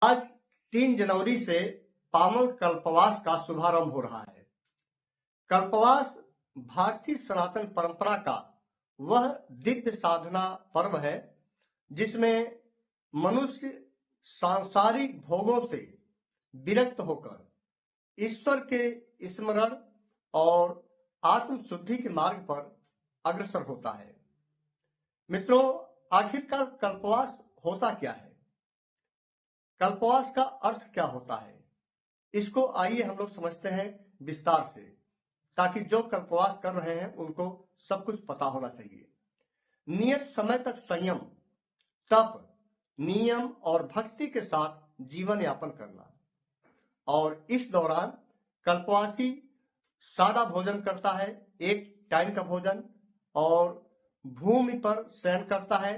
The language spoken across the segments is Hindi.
आज 3 जनवरी से पावन कल्पवास का शुभारंभ हो रहा है। कल्पवास भारतीय सनातन परंपरा का वह दिव्य साधना पर्व है जिसमें मनुष्य सांसारिक भोगों से विरक्त होकर ईश्वर के स्मरण और आत्म शुद्धि के मार्ग पर अग्रसर होता है। मित्रों, आखिरकार कल्पवास होता क्या है? कल्पवास का अर्थ क्या होता है? इसको आइए हम लोग समझते हैं विस्तार से, ताकि जो कल्पवास कर रहे हैं उनको सब कुछ पता होना चाहिए। नियत समय तक संयम, तप, नियम और भक्ति के साथ जीवन यापन करना। और इस दौरान कल्पवासी सादा भोजन करता है, एक टाइम का भोजन, और भूमि पर शयन करता है,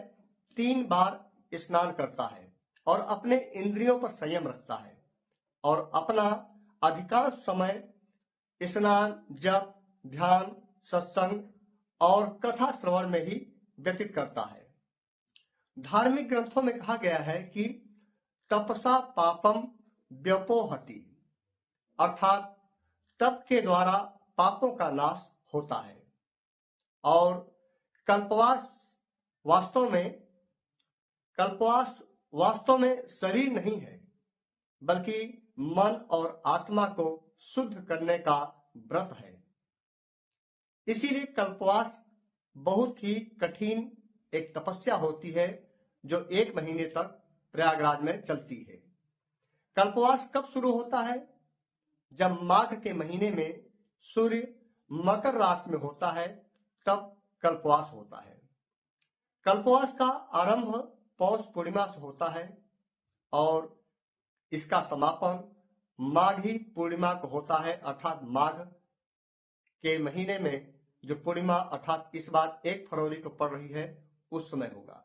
3 बार स्नान करता है और अपने इंद्रियों पर संयम रखता है और अपना अधिकांश समय स्नान, जप, ध्यान, सत्संग और कथा श्रवण में ही व्यतीत करता है। धार्मिक ग्रंथों में कहा गया है कि तपसा पापम व्यपोहति, अर्थात तप के द्वारा पापों का नाश होता है। और कल्पवास वास्तव में शरीर नहीं है, बल्कि मन और आत्मा को शुद्ध करने का व्रत है। इसीलिए कल्पवास बहुत ही कठिन एक तपस्या होती है जो 1 महीने तक प्रयागराज में चलती है। कल्पवास कब शुरू होता है? जब माघ के महीने में सूर्य मकर राशि में होता है, तब कल्पवास होता है। कल्पवास का आरंभ पौष पूर्णिमा से होता है और इसका समापन माघी पूर्णिमा को होता है, अर्थात माघ के महीने में जो पूर्णिमा अर्थात इस बार 1 फरवरी को पड़ रही है उस समय होगा।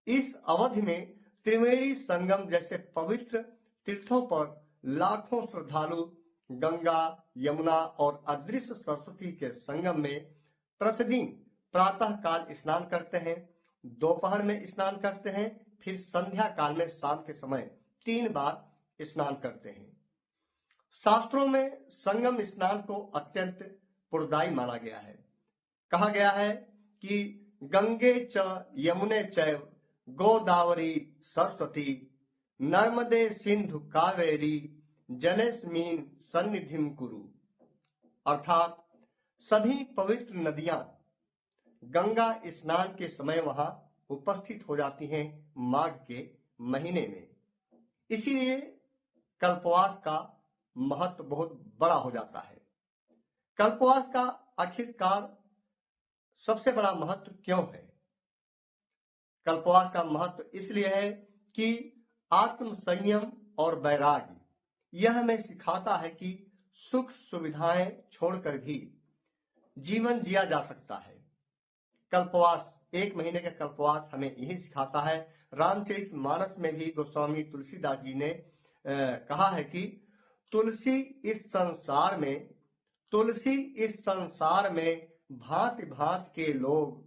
इस अवधि में त्रिवेणी संगम जैसे पवित्र तीर्थों पर लाखों श्रद्धालु गंगा, यमुना और अदृश्य सरस्वती के संगम में प्रतिदिन प्रातः काल स्नान करते हैं, दोपहर में स्नान करते हैं, फिर संध्या काल में शाम के समय 3 बार स्नान करते हैं। शास्त्रों में संगम स्नान को अत्यंत पुण्यदायी माना गया है। कहा गया है कि गंगे च यमुने चैव गोदावरी सरस्वती नर्मदे सिंधु कावेरी जलेस्मिन सन्निधिम कुरु, अर्थात सभी पवित्र नदियां गंगा स्नान के समय वहां उपस्थित हो जाती हैं माघ के महीने में। इसीलिए कल्पवास का महत्व बहुत बड़ा हो जाता है। कल्पवास का आखिरकार सबसे बड़ा महत्व क्यों है? कल्पवास का महत्व इसलिए है कि आत्म संयम और वैराग्य यह हमें सिखाता है कि सुख सुविधाएं छोड़कर भी जीवन जिया जा सकता है। कल्पवास 1 महीने का कल्पवास हमें यही सिखाता है। रामचरितमानस में भी गोस्वामी तुलसीदास जी ने कहा है कि तुलसी इस संसार में भांति भांति के लोग,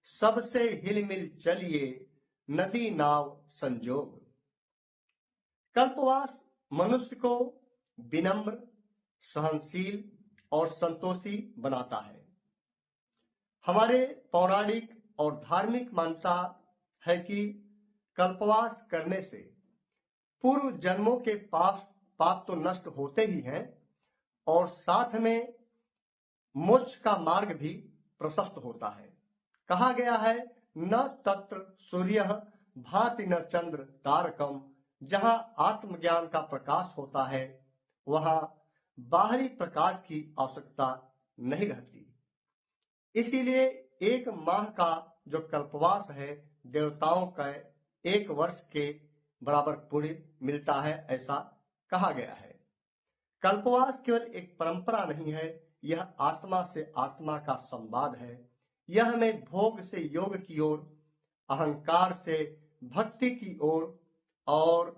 सबसे हिलमिल चलिए नदी नाव संजोग। कल्पवास मनुष्य को विनम्र, सहनशील और संतोषी बनाता है। हमारे पौराणिक और धार्मिक मान्यता है कि कल्पवास करने से पूर्व जन्मों के पाप तो नष्ट होते ही हैं और साथ में मोक्ष का मार्ग भी प्रशस्त होता है। कहा गया है, न तत्र सूर्यः भाति न चंद्र तारकम, जहां आत्मज्ञान का प्रकाश होता है वहां बाहरी प्रकाश की आवश्यकता नहीं रहती। इसीलिए 1 माह का जो कल्पवास है, देवताओं का 1 वर्ष के बराबर पुण्य मिलता है, ऐसा कहा गया है। कल्पवास केवल एक परंपरा नहीं है, यह आत्मा से आत्मा का संवाद है। यह हमें भोग से योग की ओर, अहंकार से भक्ति की ओर और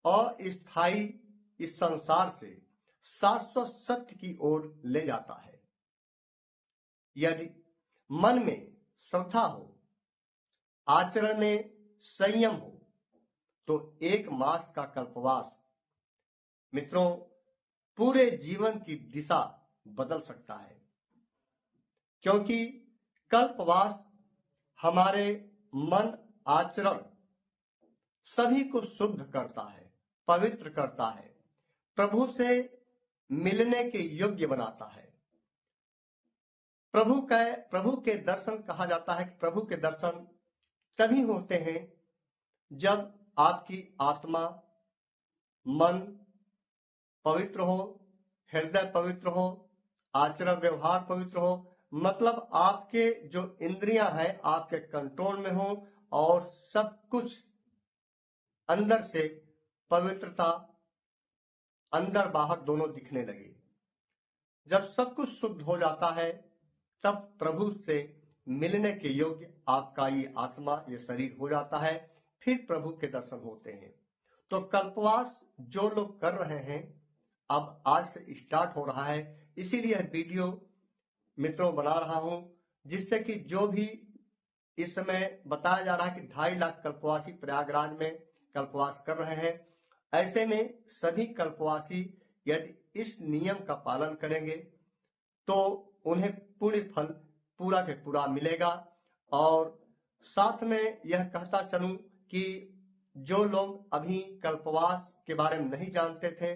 अस्थायी इस संसार से शाश्वत सत्य की ओर ले जाता है। यदि मन में श्रद्धा हो, आचरण में संयम हो तो 1 मास का कल्पवास मित्रों पूरे जीवन की दिशा बदल सकता है, क्योंकि कल्पवास हमारे मन, आचरण सभी को शुद्ध करता है, पवित्र करता है, प्रभु से मिलने के योग्य बनाता है। प्रभु के दर्शन कहा जाता है कि प्रभु के दर्शन तभी होते हैं जब आपकी आत्मा, मन पवित्र हो, हृदय पवित्र हो, आचरण व्यवहार पवित्र हो, मतलब आपके जो इंद्रियां हैं आपके कंट्रोल में हो और सब कुछ अंदर से पवित्रता अंदर बाहर दोनों दिखने लगे। जब सब कुछ शुद्ध हो जाता है तब प्रभु से मिलने के योग्य आपका ये आत्मा, ये शरीर हो जाता है, फिर प्रभु के दर्शन होते हैं। तो कल्पवास जो लोग कर रहे हैं, अब आज से स्टार्ट हो रहा है, इसीलिए वीडियो मित्रों बना रहा हूं, जिससे कि जो भी इस समय बताया जा रहा है कि 2.5 लाख कल्पवासी प्रयागराज में कल्पवास कर रहे हैं, ऐसे में सभी कल्पवासी यदि इस नियम का पालन करेंगे तो उन्हें पुण्य फल पूरा के पूरा मिलेगा। और साथ में यह कहता चलूं कि जो लोग अभी कल्पवास के बारे में नहीं जानते थे,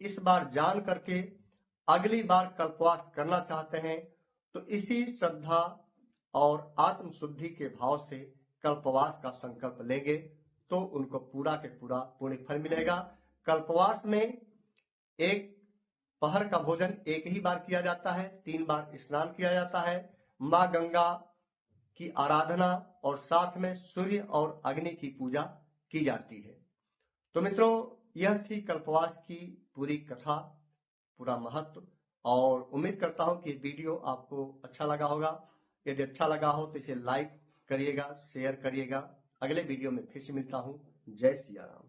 इस बार जान करके अगली बार कल्पवास करना चाहते हैं तो इसी श्रद्धा और आत्म शुद्धि के भाव से कल्पवास का संकल्प लेंगे तो उनको पूरा के पूरा पुण्य फल मिलेगा। कल्पवास में एक पहर का भोजन एक ही बार किया जाता है, 3 बार स्नान किया जाता है, मां गंगा की आराधना और साथ में सूर्य और अग्नि की पूजा की जाती है। तो मित्रों यह थी कल्पवास की पूरी कथा, पूरा महत्व, और उम्मीद करता हूं कि वीडियो आपको अच्छा लगा होगा। यदि अच्छा लगा हो तो इसे लाइक करिएगा, शेयर करिएगा। अगले वीडियो में फिर से मिलता हूं। जय सिया राम।